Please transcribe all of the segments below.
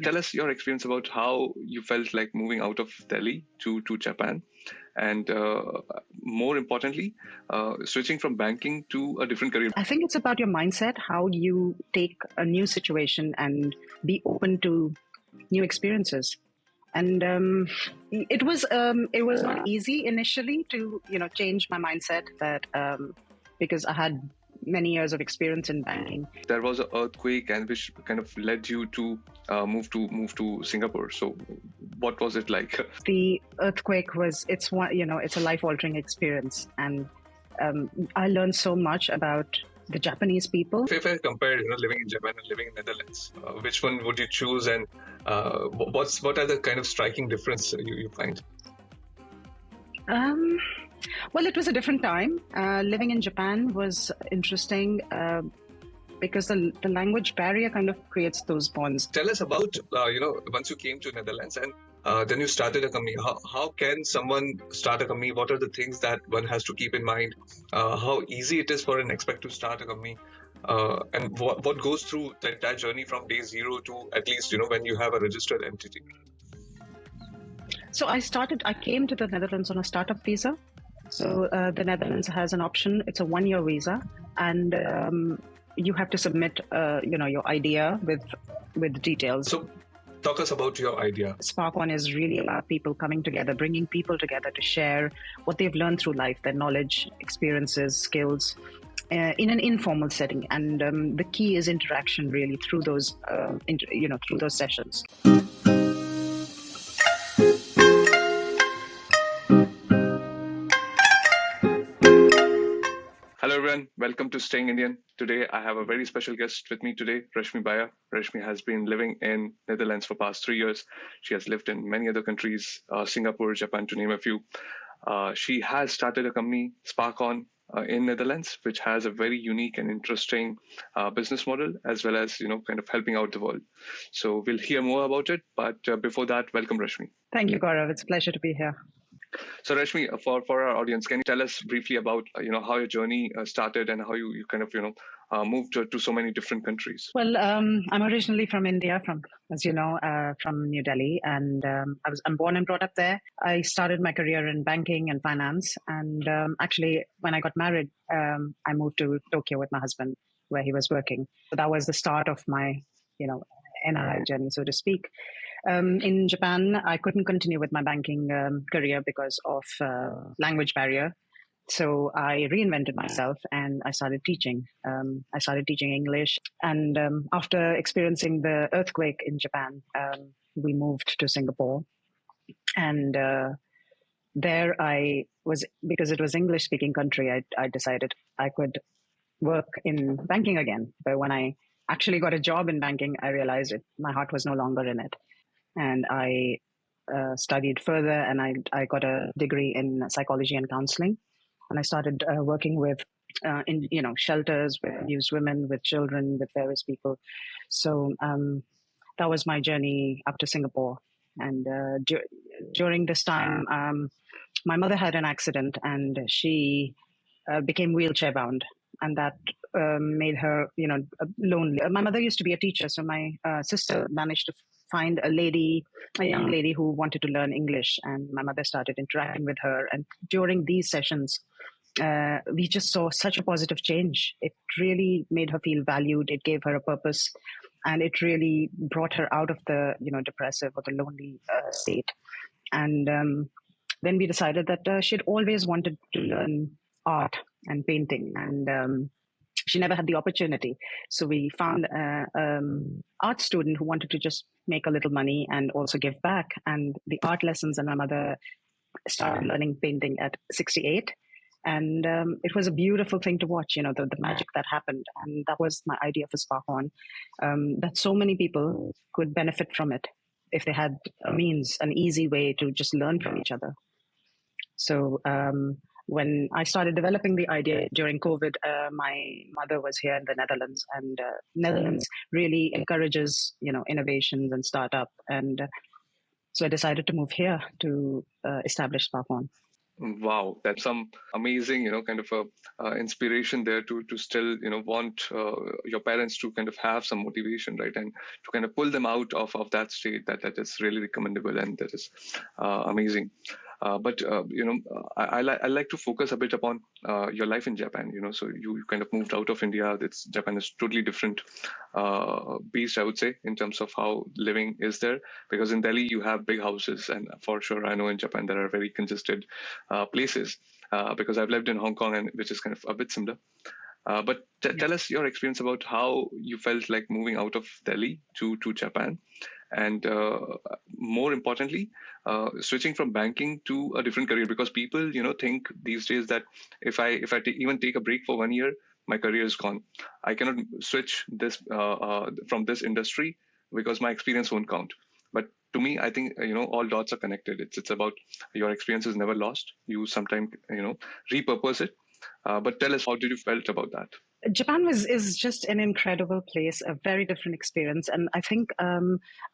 Tell us your experience about how you felt like moving out of Delhi to Japan, and more importantly, switching from banking to a different career. I think it's about your mindset, how you take a new situation and be open to new experiences. And it was not easy initially to change my mindset, that because I had many years of experience in banking. There was an earthquake, and which kind of led you to move to Singapore. So, what was it like? The earthquake it's a life-altering experience, and I learned so much about the Japanese people. If I compare, living in Japan and living in Netherlands, which one would you choose, and what are the kind of striking difference you find? Well, it was a different time. Living in Japan was interesting because the language barrier kind of creates those bonds. Tell us about, once you came to Netherlands and then you started a company. How can someone start a company? What are the things that one has to keep in mind? How easy it is for an expat to start a company? And what goes through that journey from day zero to at least, when you have a registered entity? So I came to the Netherlands on a startup visa. So the Netherlands has an option. It's a 1-year visa, and you have to submit, your idea with details. So talk us about your idea. SparkOn is really about people coming together, bringing people together to share what they've learned through life, their knowledge, experiences, skills, in an informal setting. And the key is interaction, really, through those, through those sessions. Hello everyone, welcome to Staying Indian. Today I have a very special guest with me today, Rashmi Baya. Rashmi has been living in Netherlands for past 3 years. She has lived in many other countries, Singapore, Japan, to name a few. She has started a company, SparkOn, in Netherlands, which has a very unique and interesting business model, as well as, kind of helping out the world. So we'll hear more about it. But before that, welcome Rashmi. Thank you, Gaurav. It's a pleasure to be here. So Rashmi, for our audience, can you tell us briefly about how your journey started and how you kind of moved to so many different countries? Well, I'm originally from India, as you know, from New Delhi, and I'm born and brought up there. I started my career in banking and finance, and actually, when I got married, I moved to Tokyo with my husband, where he was working. So that was the start of my, NRI journey, so to speak. In Japan, I couldn't continue with my banking career because of language barrier. So I reinvented myself and I started teaching. I started teaching English. And after experiencing the earthquake in Japan, we moved to Singapore. And there I was, because it was English-speaking country, I decided I could work in banking again. But when I actually got a job in banking, I realized my heart was no longer in it. And I studied further, and I got a degree in psychology and counselling. And I started working with, in shelters with abused women, with children, with various people. So that was my journey up to Singapore. And during this time, my mother had an accident, and she became wheelchair bound, and that made her, lonely. My mother used to be a teacher, so my sister managed to find a young lady who wanted to learn English, and my mother started interacting with her. And during these sessions, we just saw such a positive change. It really made her feel valued. It gave her a purpose, and it really brought her out of the, depressive or the lonely state. And then we decided that she'd always wanted to learn art and painting, and she never had the opportunity. So we found an art student who wanted to just make a little money and also give back. And the art lessons, and my mother started learning painting at 68. And it was a beautiful thing to watch, the magic that happened. And that was my idea for SparkOn, that so many people could benefit from it if they had a means, an easy way to just learn from each other. So when I started developing the idea during COVID, my mother was here in the Netherlands, and Netherlands really encourages, innovations and startup. And so I decided to move here to establish SparkOn. Wow, that's some amazing, kind of inspiration there to still, want your parents to kind of have some motivation, right, and to kind of pull them out of that state. That is really commendable, and that is amazing. But I like to focus a bit upon your life in Japan. So you kind of moved out of India. Japan is totally different beast, I would say, in terms of how living is there. Because in Delhi you have big houses, and for sure I know in Japan there are very congested places. Because I've lived in Hong Kong, and which is kind of a bit similar. But tell Yes. us your experience about how you felt like moving out of Delhi to Japan, and more importantly, switching from banking to a different career. Because people, think these days that if I even take a break for 1 year, my career is gone. I cannot switch this from this industry because my experience won't count. But to me, I think all dots are connected. It's about your experience is never lost. You sometimes repurpose it. But tell us, how did you felt about that? Japan is just an incredible place, a very different experience, and I think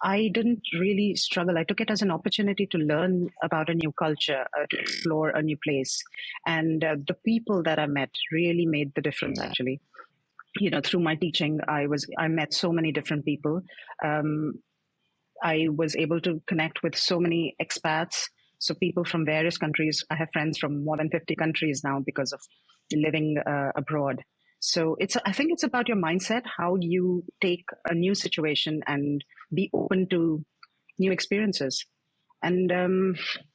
I didn't really struggle. I took it as an opportunity to learn about a new culture, to explore a new place, and the people that I met really made the difference. Actually, through my teaching, I met so many different people. Um, I was able to connect with so many expats, so people from various countries. I have friends from more than 50 countries now because of living abroad. So I think it's about your mindset, how you take a new situation and be open to new experiences. And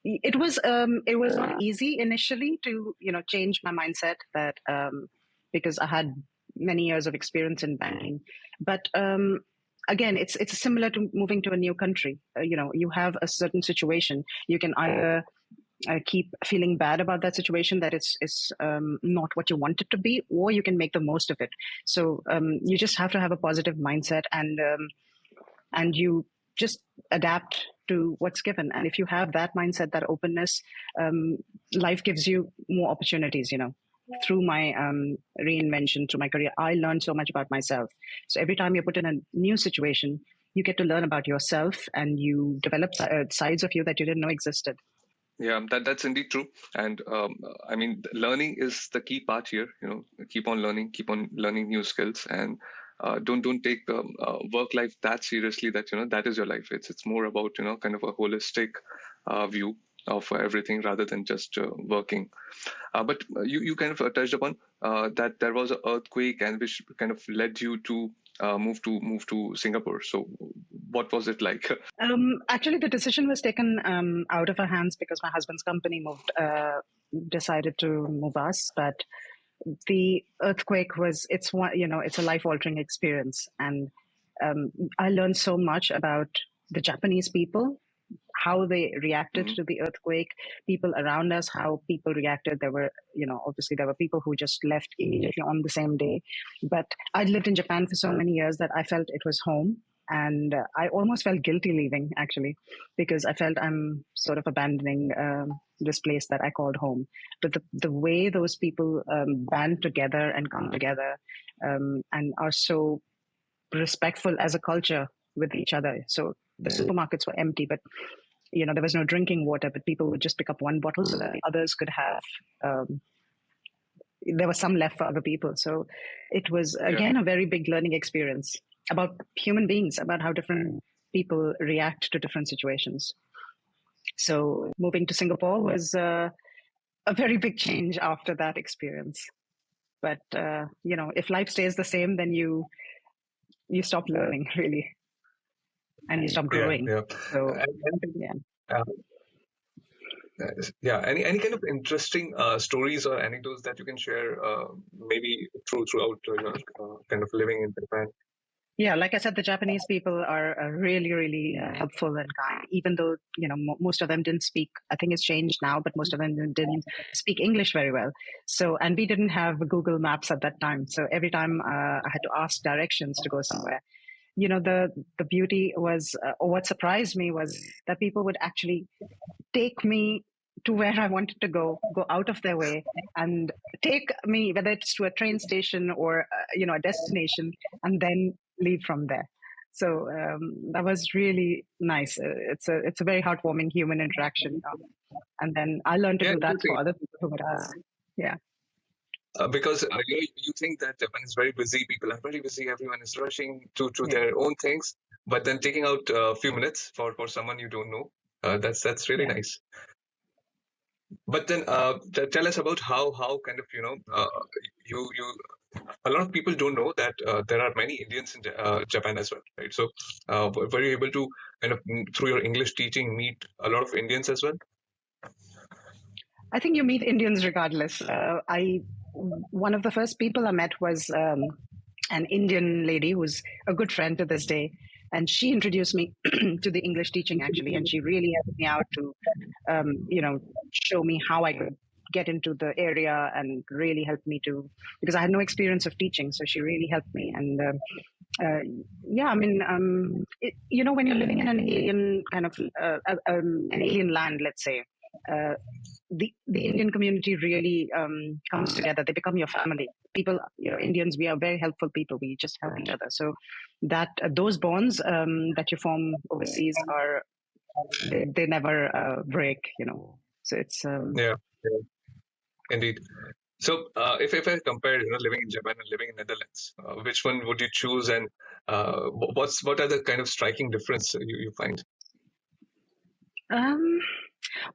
it was not easy initially to change my mindset that because I had many years of experience in banking, but again, it's similar to moving to a new country. You have a certain situation. You can either keep feeling bad about that situation, that it's not what you want it to be, or you can make the most of it. So you just have to have a positive mindset, and you just adapt to what's given. And if you have that mindset, that openness, life gives you more opportunities. Through my reinvention, through my career, I learned so much about myself. So every time you're put in a new situation, you get to learn about yourself, and you develop sides of you that you didn't know existed. Yeah, that's indeed true. And I mean, learning is the key part here. Keep on learning new skills, and don't take work life that seriously. That that is your life. It's more about kind of a holistic view of everything rather than just working. But you kind of touched upon that there was an earthquake, and which kind of led you to move to Singapore. So what was it like? Actually, the decision was taken out of our hands because my husband's company decided to move us. But the earthquake it's one, it's a life altering experience. And I learned so much about the Japanese people, how they reacted Mhm. to the earthquake, people around us, how people reacted. There were, obviously there were people who just left immediately on the same day. But I'd lived in Japan for so many years that I felt it was home. And I almost felt guilty leaving, actually, because I felt I'm sort of abandoning this place that I called home. But the way those people band together and come together, and are so respectful as a culture with each other. So the supermarkets were empty, but there was no drinking water, but people would just pick up one bottle so that the others could have. Um, there was some left for other people. So it was, Yeah. again, a very big learning experience about human beings, about how different people react to different situations. So moving to Singapore was a very big change after that experience. But if life stays the same, then you stop learning, really, and you stop Yeah, growing. yeah. So And, yeah. uh, yeah, any kind of interesting stories or anecdotes that you can share, maybe throughout your kind of living in Japan. Yeah, like I said, the Japanese people are really, really helpful and kind. Even though most of them didn't speak. I think it's changed now, but most of them didn't speak English very well. So, and we didn't have Google Maps at that time. So every time I had to ask directions to go somewhere. The beauty was, or what surprised me was that people would actually take me to where I wanted to go out of their way and take me, whether it's to a train station or a destination, and then leave from there. So that was really nice. It's a very heartwarming human interaction. And then I learned to Yeah, do that interesting. for other people who would ask. Yeah. Because you think that Japan is very busy, people are very busy, everyone is rushing to Yeah. their own things, but then taking out a few minutes for someone you don't know, that's really Yeah. nice. But then tell us about how kind of you a lot of people don't know that there are many Indians in Japan as well, right? So were you able to kind of through your English teaching meet a lot of Indians as well? I think you meet Indians regardless. One of the first people I met was an Indian lady who's a good friend to this day, and she introduced me to the English teaching actually, and she really helped me out to, show me how I could get into the area and really helped me to, because I had no experience of teaching, so she really helped me. And yeah, I mean, when you're living in an alien kind of an alien land, let's say. Uh, the Indian community really comes together. They become your family. People, Indians, we are very helpful people. We just help each other. So that those bonds that you form overseas are they never break. So it's Yeah, yeah, indeed. So if I compare living in Japan and living in Netherlands, which one would you choose, and what are the kind of striking difference you find? um,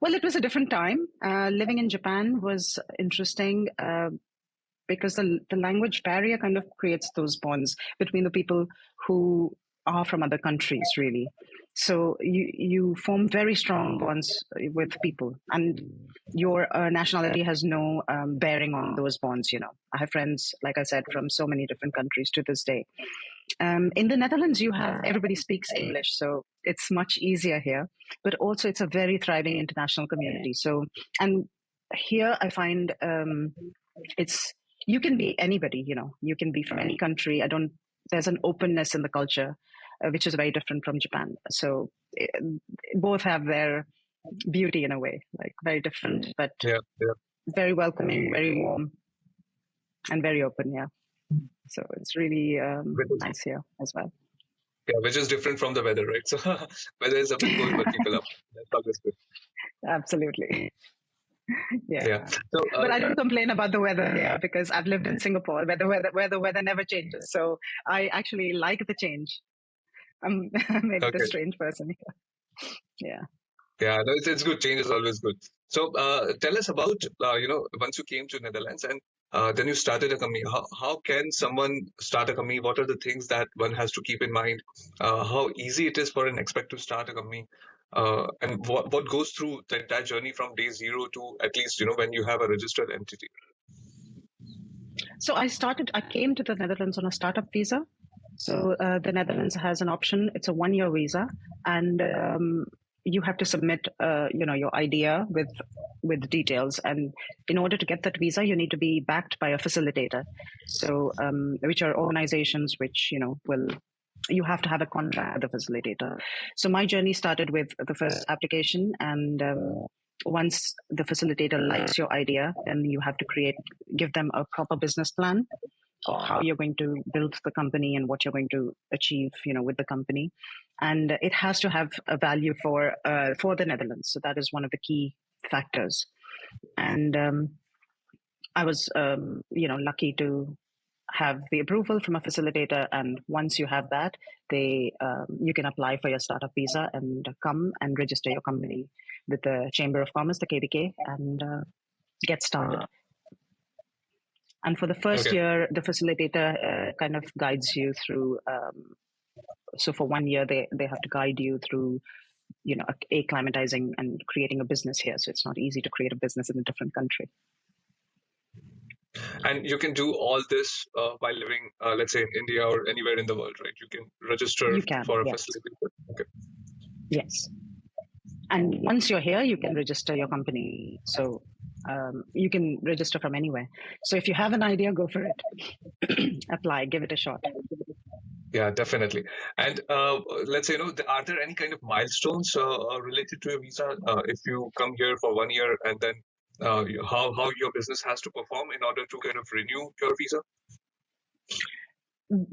well, it was a different time. Living in Japan was interesting. Because the language barrier kind of creates those bonds between the people who are from other countries, really. So you form very strong bonds with people, and your nationality has no bearing on those bonds. I have friends, like I said, from so many different countries to this day. In the Netherlands, you have everybody speaks English, so it's much easier here. But also, it's a very thriving international community. So, and here I find it's you can be anybody. You can be from any country. There's an openness in the culture, which is very different from Japan. So, both have their beauty in a way, like very different, but Yeah, yeah. very welcoming, very warm, and very open. Yeah. So it's really Which is, nice here as well. yeah, which is different from the weather, right? So weather is a bit cold, but people are that's always good. Absolutely. Yeah. Yeah. So But I don't complain about the weather here because I've lived in Singapore where the weather never changes. So I actually like the change. I'm maybe the okay. strange person here. Yeah. Yeah, no, it's good. Change is always good. So tell us about once you came to Netherlands and then you started a company. How can someone start a company? What are the things that one has to keep in mind? How easy it is for an expat to start a company? And what goes through that journey from day zero to at least when you have a registered entity? So I came to the Netherlands on a startup visa. So the Netherlands has an option. It's a 1-year visa, and you have to submit, your idea with details. And in order to get that visa, you need to be backed by a facilitator. So which are organizations which will. You have to have a contract with the facilitator. So my journey started with the first application, and once the facilitator likes your idea, then you have to give them a proper business plan of how you're going to build the company and what you're going to achieve, with the company, and it has to have a value for the Netherlands. So that is one of the key factors, and I was, lucky to have the approval from a facilitator, and once you have that, you can apply for your startup visa and come and register your company with the Chamber of Commerce, the KBK, and get started. And for the first Okay. year, the facilitator kind of guides you through. So for 1 year, they have to guide you through, acclimatizing and creating a business here. So it's not easy to create a business in a different country. And you can do all this by living, let's say, in India or anywhere in the world, right? You can register You can, for a yes. facilitator. Okay. Yes. And once you're here, you can register your company. So you can register from anywhere. So if you have an idea, go for it. Apply, give it a shot. Yeah, definitely. And let's say, are there any kind of milestones related to a visa if you come here for 1 year, and then how your business has to perform in order to kind of renew your visa?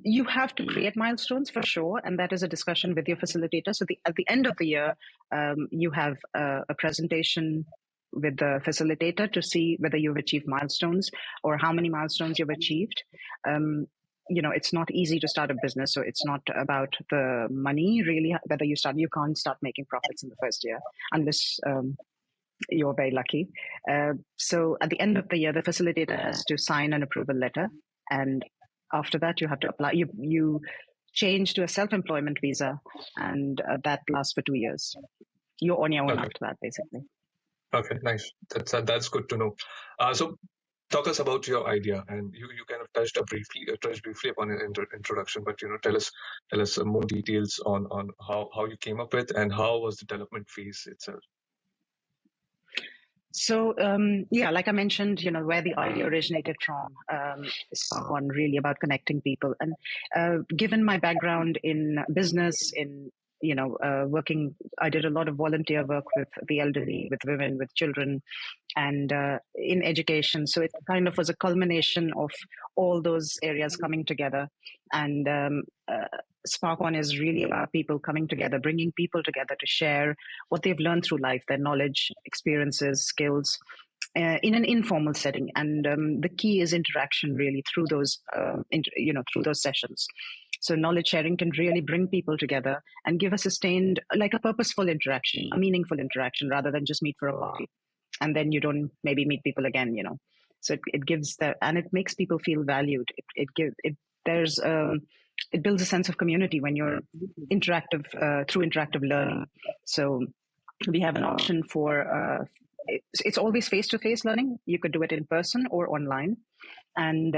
you have to create milestones for sure, and that is a discussion with your facilitator. So at the end of the year, you have a presentation with the facilitator to see whether you've achieved milestones or how many milestones you've achieved. It's not easy to start a business, so it's not about the money really. Whether you can't start making profits in the first year unless you're very lucky. So at the end of the year, the facilitator has to sign an approval letter, and after that, you have to apply. You change to a self-employment visa, and that lasts for 2 years. You're on your own after that, basically. Okay, nice. That's good to know. So talk us about your idea, and you kind of touched briefly upon it in introduction, but tell us more details on how you came up with and how was the development phase itself. So like I mentioned, where the idea originated from is SparkOn, really about connecting people. And given my background in business, in working, I did a lot of volunteer work with the elderly, with women, with children, and in education. So it kind of was a culmination of all those areas coming together. And SparkOn is really about people coming together, bringing people together to share what they've learned through life, their knowledge, experiences, skills, in an informal setting. And the key is interaction, really, through those through those sessions. So knowledge sharing can really bring people together and give a sustained, like a purposeful interaction, a meaningful interaction, rather than just meet for a coffee and then you don't maybe meet people again. So it gives and it makes people feel valued. It builds a sense of community when you're interactive through interactive learning. So we have an option for it's always face-to-face learning. You could do it in person or online, and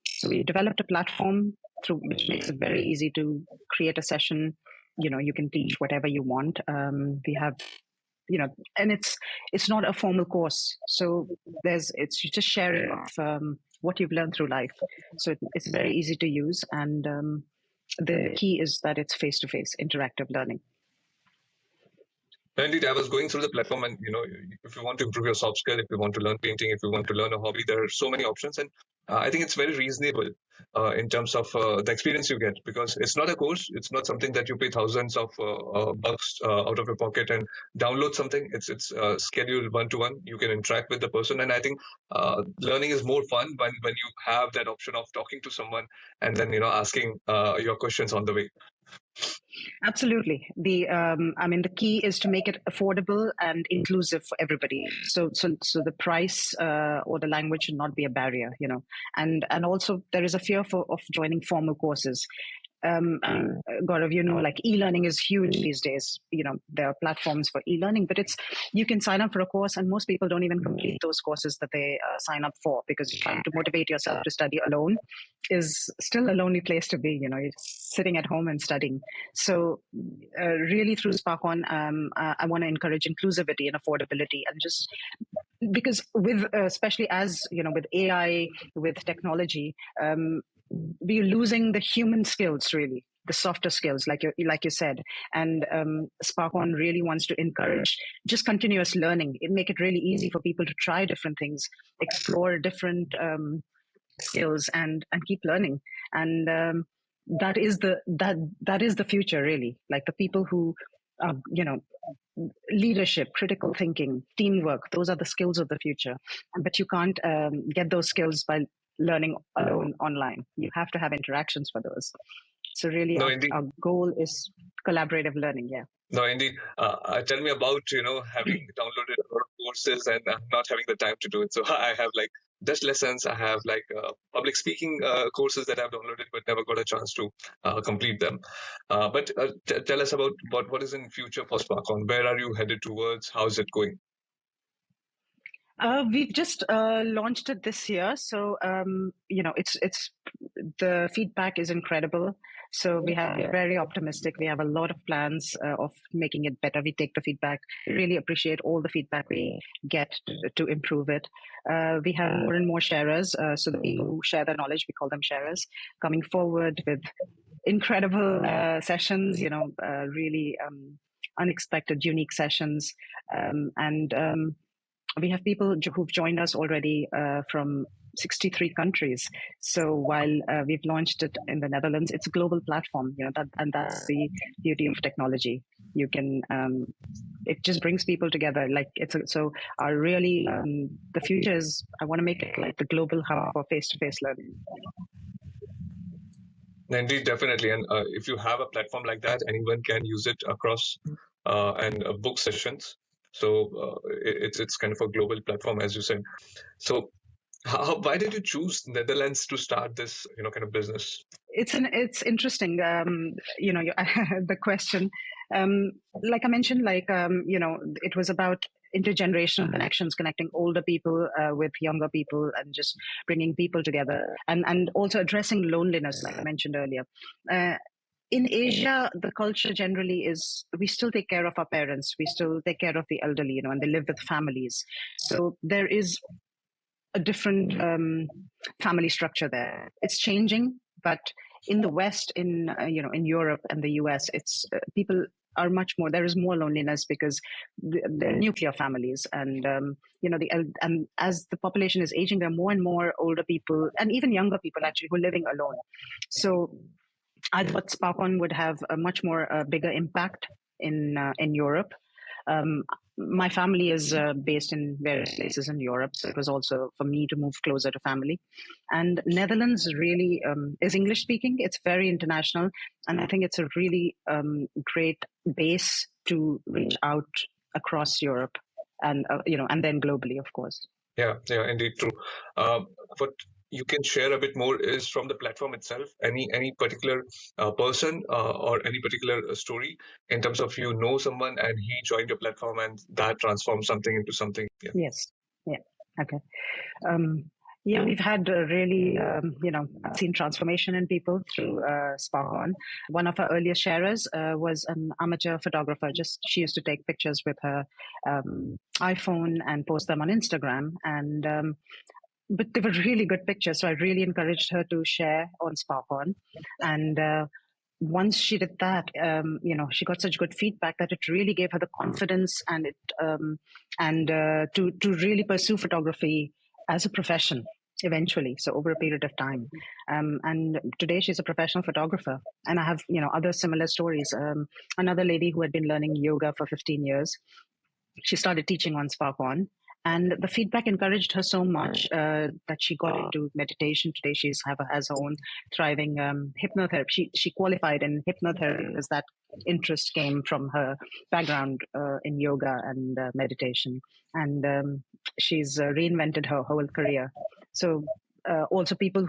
so we developed a platform which makes it very easy to create a session. You can teach whatever you want. We have and it's not a formal course, so it's just sharing of what you've learned through life. So it's very easy to use, and the key is that it's face-to-face interactive learning. Indeed, I was going through the platform, and if you want to improve your soft skill, if you want to learn painting, if you want to learn a hobby, there are so many options, and I think it's very reasonable in terms of the experience you get, because it's not a course, it's not something that you pay thousands of bucks out of your pocket and download something. It's scheduled one-to-one. You can interact with the person, and I think learning is more fun when you have that option of talking to someone and then asking your questions on the way. Absolutely. The key is to make it affordable and inclusive for everybody. So the price or the language should not be a barrier, and also there is a fear of joining formal courses. Gaurav, like e-learning is huge these days. There are platforms for e-learning, but you can sign up for a course, and most people don't even complete those courses that they sign up for, because trying to motivate yourself to study alone is still a lonely place to be. You're sitting at home and studying. So really through SparkOn, I want to encourage inclusivity and affordability, and just because especially as with AI, with technology, we're losing the human skills, really, the softer skills, like you said. And SparkOn really wants to encourage just continuous learning. Make it really easy for people to try different things, explore different skills, and keep learning. And that is the future, really. Like the people who leadership, critical thinking, teamwork, those are the skills of the future. But you can't get those skills by learning alone online. You have to have interactions for those. So really, our goal is collaborative learning. Yeah. No, indeed. Tell me about having downloaded a lot of courses and not having the time to do it. So I have like Dutch lessons. I have like public speaking courses that I've downloaded but never got a chance to complete them. But tell us about what is in future for SparkOn. Where are you headed towards? How is it going? We've just launched it this year, so it's the feedback is incredible. So we're very optimistic. We have a lot of plans of making it better. We take the feedback, really appreciate all the feedback we get to improve it. We have more and more sharers, so the people who share their knowledge, we call them sharers, coming forward with incredible sessions. Really unexpected, unique sessions, and we have people who've joined us already from 63 countries. So while we've launched it in the Netherlands, it's a global platform. And that's the beauty of technology. You can it just brings people together. Like so our really the future is, I want to make it like the global hub for face-to-face learning. Indeed, definitely. And if you have a platform like that, anyone can use it across and book sessions. So it's kind of a global platform, as you said. So why did you choose Netherlands to start this kind of business? It's interesting. The question. Like I mentioned, it was about intergenerational connections, connecting older people with younger people, and just bringing people together, and also addressing loneliness, like I mentioned earlier. In Asia, the culture generally is we still take care of our parents, we still take care of the elderly, and they live with families. So there is a different family structure there. It's changing, but in the West, in Europe and the US, it's people are much more. There is more loneliness because they're nuclear families, and and as the population is aging, there are more and more older people and even younger people actually who are living alone. So I thought SparkOn would have a much more bigger impact in Europe. My family is based in various places in Europe, so it was also for me to move closer to family. And Netherlands really is English speaking. It's very international, and I think it's a really great base to reach out across Europe, and and then globally, of course. Yeah, indeed, true. What you can share a bit more is from the platform itself. Any particular person or any particular story in terms of someone and he joined your platform and that transformed something into something. Yeah. Yes. Yeah. Okay. We've had really, seen transformation in people through SparkOn. One of our earliest sharers was an amateur photographer. She used to take pictures with her iPhone and post them on Instagram. And but they were really good pictures, so I really encouraged her to share on SparkOn. And once she did that, she got such good feedback that it really gave her the confidence and to really pursue photography as a profession eventually. So over a period of time, and today she's a professional photographer. And I have other similar stories. Another lady who had been learning yoga for 15 years, she started teaching on SparkOn. And the feedback encouraged her so much that she got into meditation. Today, she has her own thriving hypnotherapy. She qualified in hypnotherapy because that interest came from her background in yoga and meditation. And she's reinvented her whole career. So also people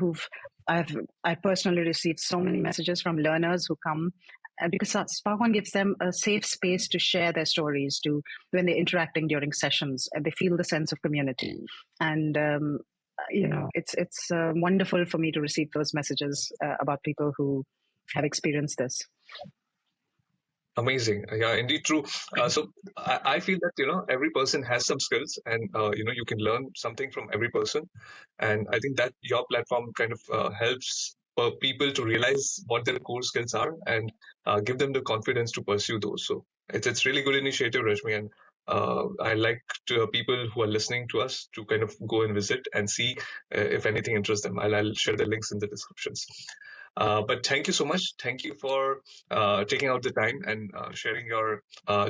I personally received so many messages from learners who come, because SparkOn gives them a safe space to share their stories when they're interacting during sessions, and they feel the sense of community. And it's wonderful for me to receive those messages about people who have experienced this. Amazing. Yeah, indeed true. So I feel that, every person has some skills and, you can learn something from every person. And I think that your platform kind of helps people to realize what their core skills are and give them the confidence to pursue those. So it's really good initiative, Rashmi. And I like people who are listening to us to kind of go and visit and see if anything interests them. I'll share the links in the descriptions. But thank you so much. Thank you for taking out the time and sharing your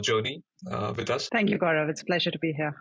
journey with us. Thank you, Gaurav. It's a pleasure to be here.